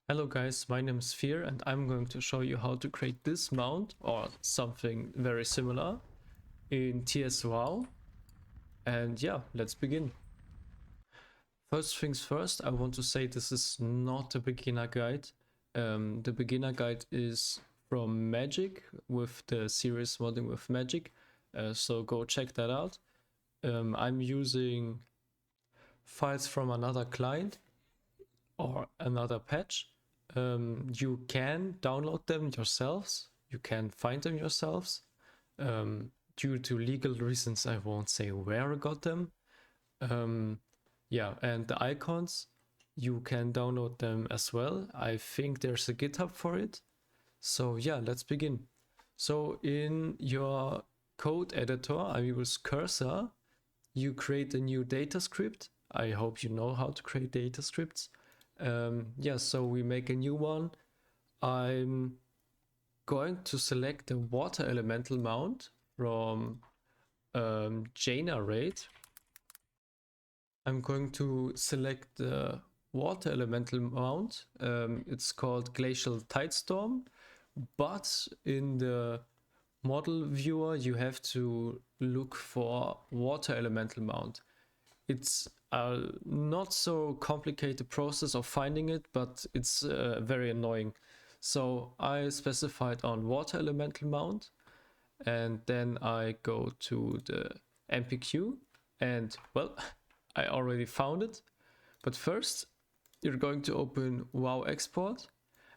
Hello guys, my name is Fear and I'm going to show you how to create this mount or something very similar in TSWoW. And yeah, let's begin. First things first, I want to say this is not a beginner guide. The beginner guide is from Magic with the series Modding with Magic, so go check that out. I'm using files from another client or another patch. You can download them yourselves. You can find them yourselves. Due to legal reasons, I won't say where I got them. Yeah, and the icons, you can download them as well. I think there's a GitHub for it. So yeah, let's begin. So in your code editor, I use Cursor. You create a new data script. I hope you know how to create data scripts. Yeah, so we make a new one. I'm going to select the water elemental mount from generate. I'm going to select the water elemental mount. It's called Glacial Tidestorm, but in the model viewer you have to look for water elemental mount. It's a not so complicated process of finding it, but it's very annoying. So I specified on water elemental mount, and then I go to the MPQ, and well, I already found it. But first, you're going to open WoW export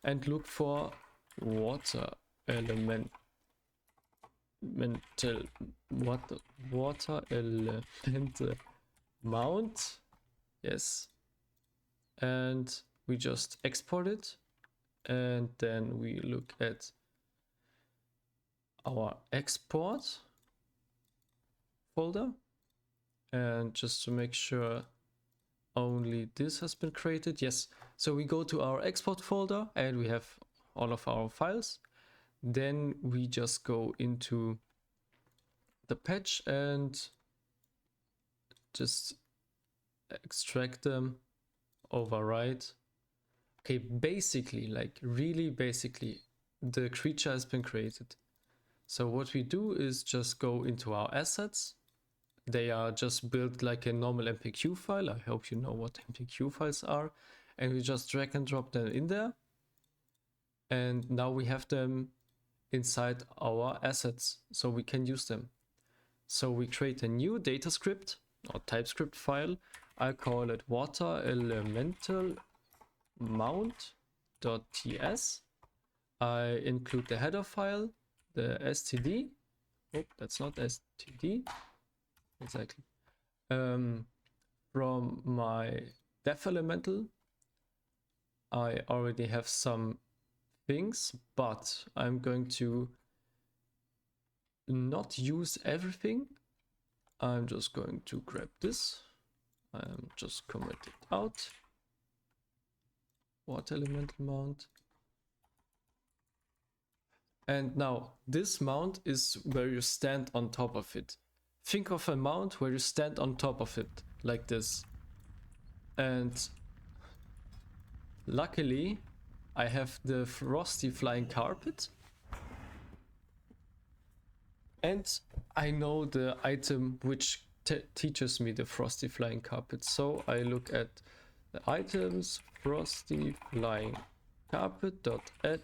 and look for water elemental water elemental mount. Yes, and we just export it, and then we look at our export folder, and just to make sure only this has been created. Yes, so we go to our export folder and we have all of our files. Then we just go into the patch and just extract them, overwrite. Okay, basically, like really basically, the creature has been created. So what we do is just go into our assets. They are just built like a normal MPQ file. I hope you know what MPQ files are. And we just drag and drop them in there. And now we have them inside our assets, so we can use them. So we create a new Datascript or TypeScript file. I call it water elemental mount.ts. I include the header file, the std. Oh, that's not std. Exactly. From my def elemental, I already have some things, but I'm going to not use everything. I'm just going to grab this. I'm just comment it out. Water elemental mount. And now this mount is where you stand on top of it. Think of a mount where you stand on top of it like this. And luckily I have the frosty flying carpet. And I know the item which teaches me the frosty flying carpet. So I look at the items, frosty flying carpet.add.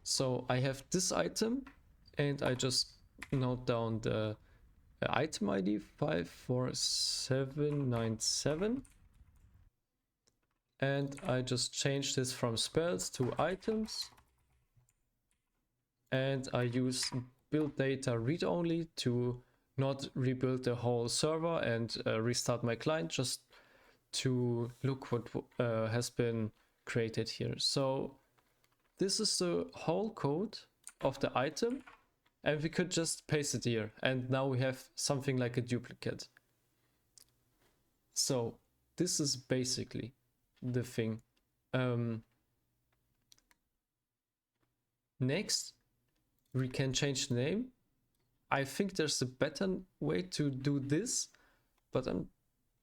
So I have this item and I just note down the item ID 54797. And I just change this from spells to items. And I use build data read only to not rebuild the whole server and restart my client, just to look what has been created here. So this is the whole code of the item, and we could just paste it here, and now we have something like a duplicate. So this is basically the thing. Next, we can change the name. I think there's a better way to do this, but I'm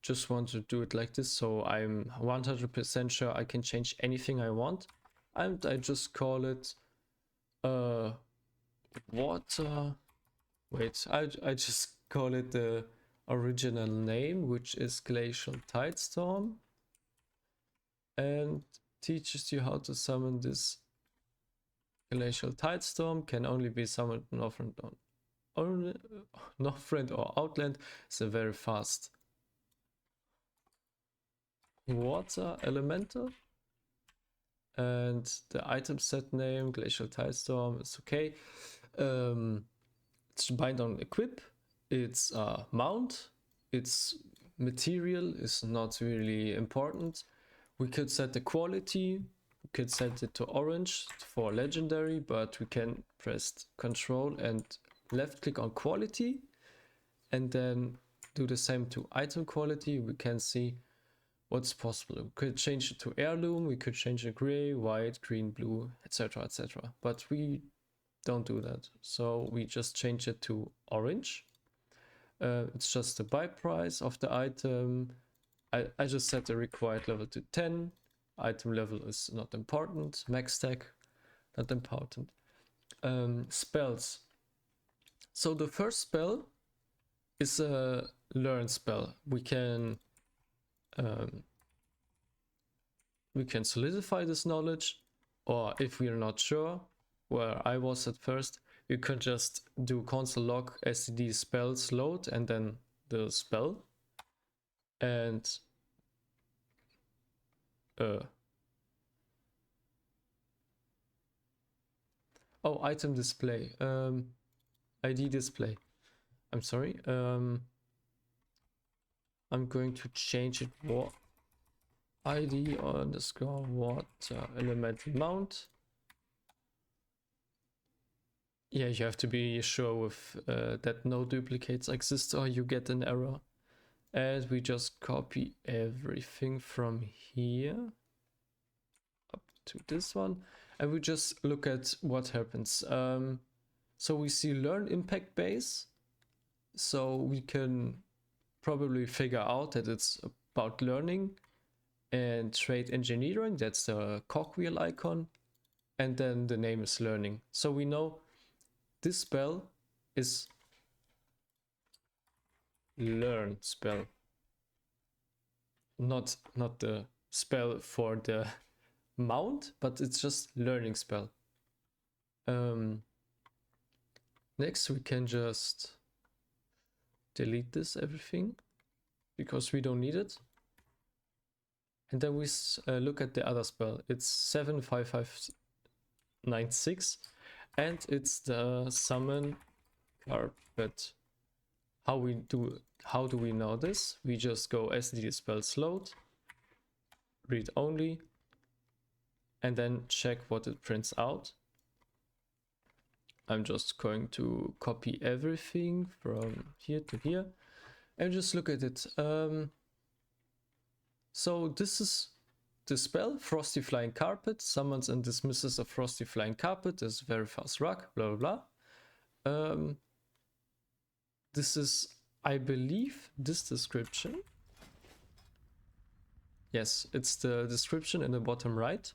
just want to do it like this, so I'm 100% sure I can change anything I want. And I just call it water. Wait, I just call it the original name, which is Glacial Tidestorm, and teaches you how to summon this Glacial Tidestorm. Can only be summoned Northrend or Outland. It's a very fast water elemental. And the item set name, Glacial Tidestorm, is okay. It's bind on equip. It's mount. Its material is not really important. We could set the quality. We could set it to orange for legendary, but we can press Control and left click on quality and then do the same to item quality. We can see what's possible. We could change it to heirloom, we could change it gray, white, green, blue, etc, etc. But we don't do that. So we just change it to orange. It's just the buy price of the item. I just set the required level to 10. Item level is not important. Max stack, not important. Spells. So the first spell is a learn spell. We can solidify this knowledge, or if we are not sure, where I was at first, you could just do console log std spells load and then the spell. And oh, item display, ID display. I'm sorry. I'm going to change it for ID underscore water elemental mount. Yeah, you have to be sure with that no duplicates exist or you get an error. And we just copy everything from here up to this one. And we just look at what happens. So we see learn impact base. So we can probably figure out that it's about learning, and trade engineering, that's the cogwheel icon. And then the name is learning. So we know this spell is learn spell, not the spell for the mount, but it's just learning spell. Next we can just delete this everything because we don't need it. And then we look at the other spell. It's 75596 and it's the summon carpet. How do we know this? We just go sd spells load, read only, and then check what it prints out. I'm just going to copy everything from here to here and just look at it. So this is the spell, Frosty Flying Carpet, summons and dismisses a Frosty Flying Carpet, is very fast rock, blah blah blah. This is, I believe, this description. Yes, it's the description in the bottom right.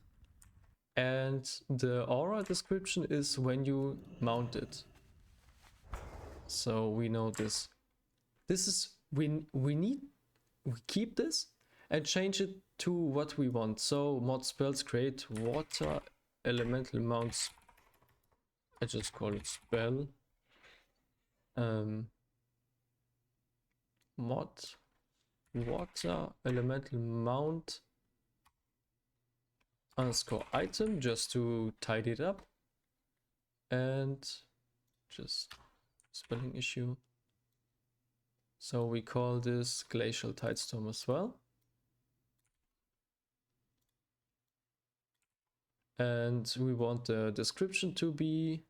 And the aura description is when you mount it. So we know this. This is, we keep this and change it to what we want. So mod spells create water elemental mounts. I just call it spell. Mod water elemental mount underscore item, just to tidy it up. And just spelling issue. So we call this Glacial Tidestorm as well. And we want the description to be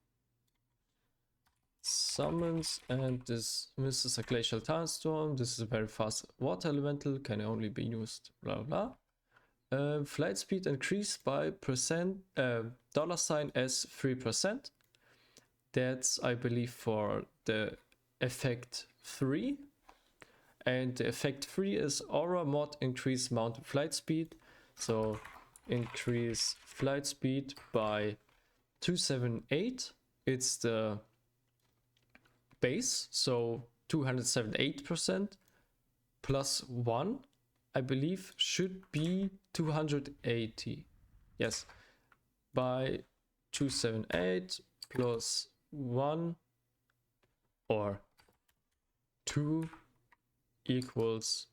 summons and dismisses a Glacial Tidestorm. This is a very fast water elemental, can only be used, blah blah. Flight speed increased by $S3%. That's, I believe, for the effect 3. And the effect 3 is aura mod increase mounted flight speed. So increase flight speed by 278. It's the base, so 278% plus 1, I believe, should be 280. Yes, by 278 plus 1 or 2 equals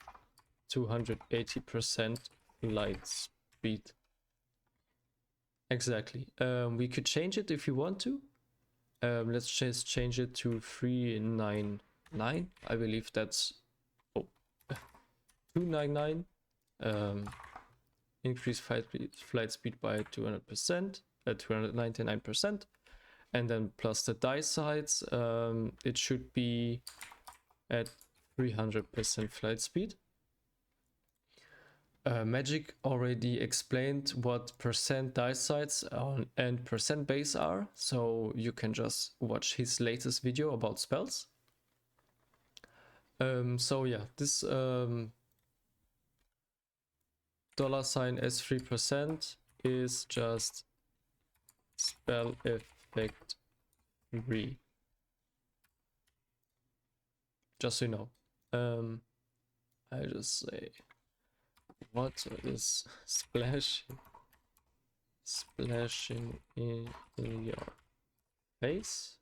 280% flight speed. Exactly. We could change it if you want to. Let's just change it to 399. I believe that's 299. Increase flight speed by 200%, 299%, and then plus the die size, it should be at 300% flight speed. Magic already explained what percent die size and percent base are, so you can just watch his latest video about spells. So yeah, this $S3% is just spell effect 3. Just so you know. I just say, what is splashing in your face?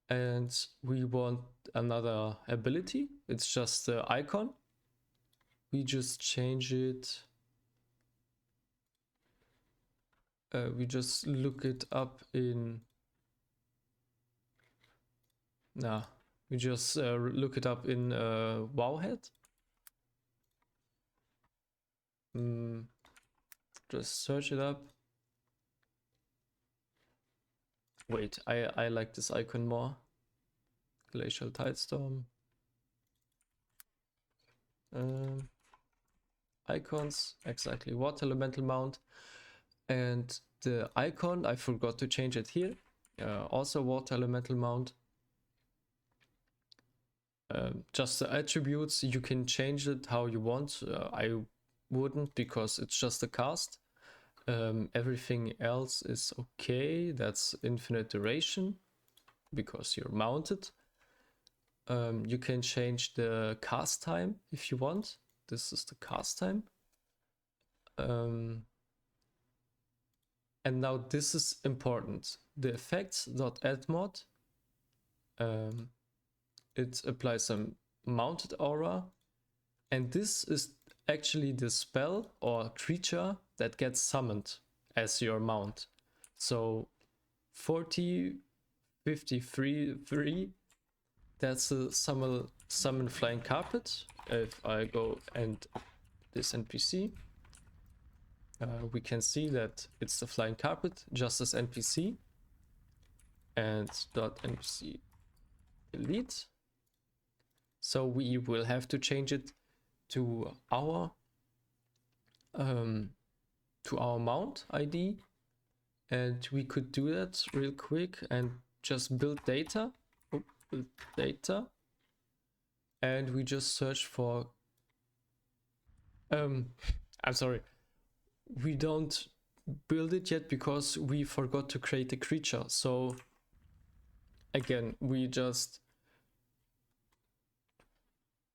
And we want another ability. It's just the icon. We just change it. We just look it up in. Nah, we just look it up in Wowhead. Just search it up. Wait, I like this icon more. Glacial Tidestorm. Icons, exactly. Water Elemental Mount. And the icon, I forgot to change it here. Also Water Elemental Mount. Just the attributes, you can change it how you want. I wouldn't, because it's just a cast. Everything else is okay. That's infinite duration because you're mounted. You can change the cast time if you want. This is the cast time. And now this is important. The effects.addMod, it applies some mounted aura, and this is actually the spell or creature that gets summoned as your mount. So 40, 53, 3, that's a summon flying carpet. If I go and this NPC, we can see that it's the flying carpet just as NPC, and .npc delete. So we will have to change it to our mount ID, and we could do that real quick and just build data. Build data, and we just search for. I'm sorry, we don't build it yet because we forgot to create a creature. So again, we just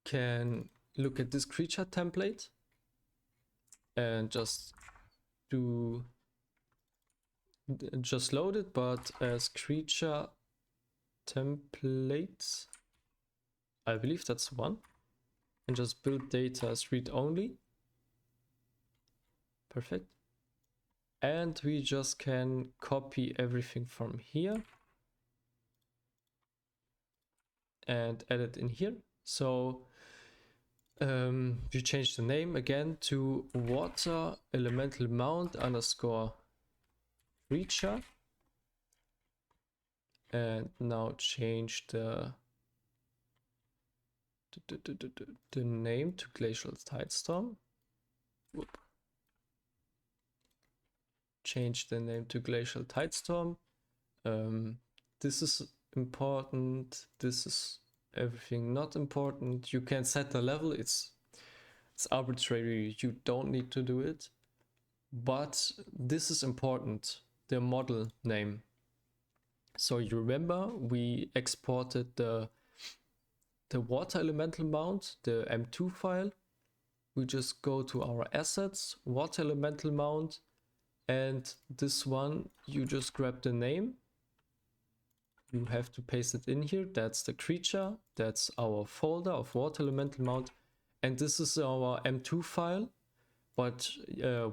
can look at this creature template and just load it, but as creature templates, I believe that's one, and just build data as read only. Perfect. And we just can copy everything from here and add it in here. So we change the name again to water elemental mount underscore creature, and now change the name to Glacial Tidestorm. Whoop. Change the name to Glacial Tidestorm. This is important. This is everything not important. You can set the level, it's arbitrary, you don't need to do it. But this is important, the model name. So you remember we exported the water elemental mount, the M2 file. We just go to our assets, water elemental mount, and this one, you just grab the name. You have to paste it in here. That's the creature. That's our folder of water elemental mount. And this is our M2 file, but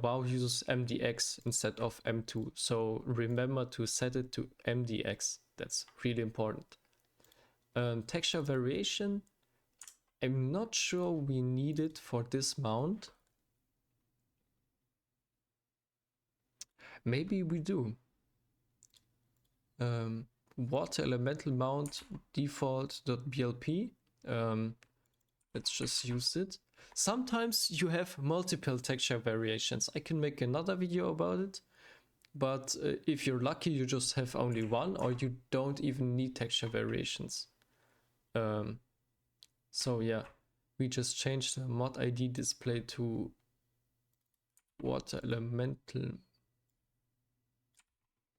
WoW uses MDX instead of M2. So remember to set it to MDX. That's really important. Texture variation. I'm not sure we need it for this mount. Maybe we do. Water elemental mount default.blp. Let's just use it. Sometimes you have multiple texture variations. I can make another video about it. But if you're lucky, you just have only one, or you don't even need texture variations. So yeah, we just changed the mod ID display to water elemental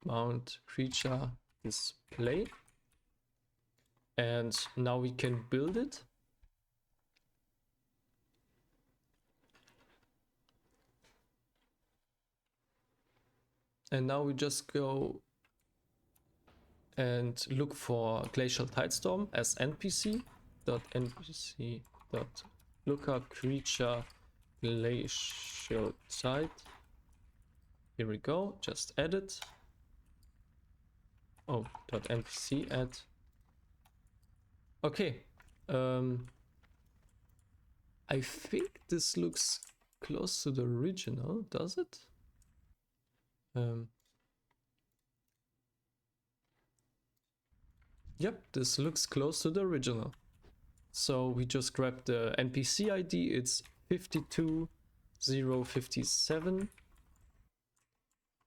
mount creature display. And now we can build it. And now we just go and look for Glacial Tidestorm as npc.npc.lookup creature glacial tide. Here we go, just add it. Oh, .npc add. Okay. I think this looks close to the original, does it? Yep, this looks close to the original. So we just grab the NPC ID, it's 52057.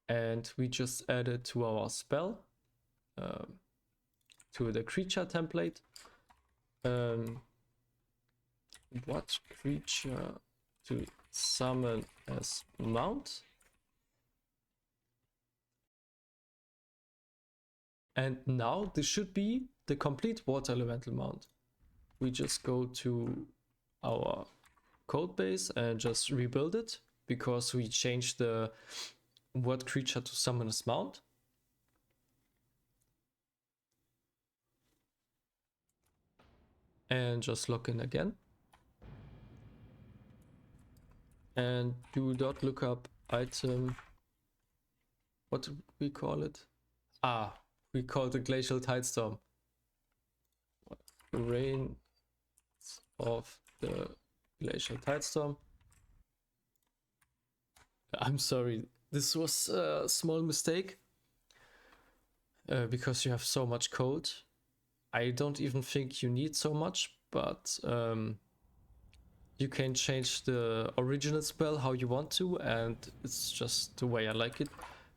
And we just add it to our spell, to the creature template. What creature to summon as mount? And now this should be the complete water elemental mount. We just go to our code base and just rebuild it because we changed the what creature to summon as mount. And just log in again. And do .lookup item. What do we call it? We call it the Glacial Tidestorm. Rain of the Glacial Tidestorm. I'm sorry, this was a small mistake because you have so much code. I don't even think you need so much, but you can change the original spell how you want to, and it's just the way I like it.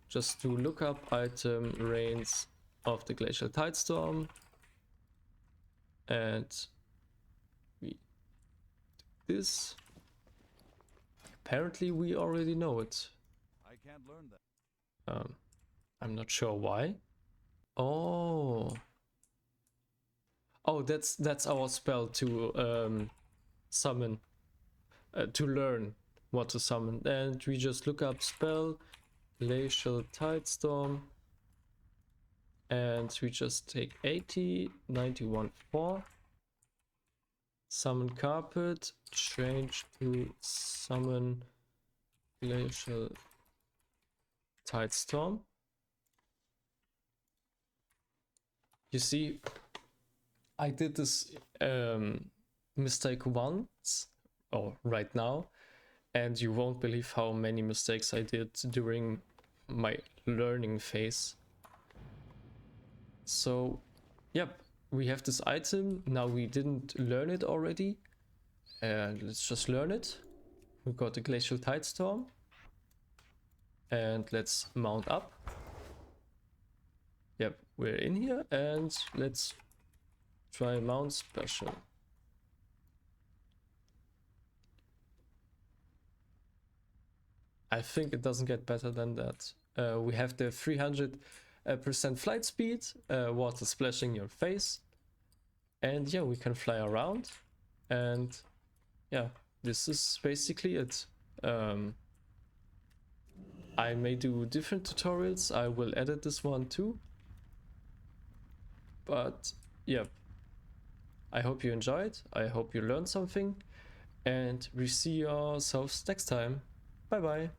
Just to look up item Rains of the Glacial Tidestorm, and we do this. Apparently we already know it. I can't learn that. I'm not sure why. Oh, that's our spell to summon, to learn what to summon. And we just look up spell Glacial Tidestorm, and we just take 80, 91, 4, summon carpet, change to summon Glacial Tidestorm. You see, I did this mistake once, or right now, and you won't believe how many mistakes I did during my learning phase. So, yep, we have this item. Now we didn't learn it already. Let's just learn it. We got the Glacial Tidestorm. And let's mount up. Yep, we're in here, and let's Try mount special. I think it doesn't get better than that. We have the 300% flight speed, water splashing your face. And yeah, we can fly around. And yeah, this is basically it. I may do different tutorials. I will edit this one too. But yeah, I hope you enjoyed. I hope you learned something. And we see ourselves next time. Bye bye.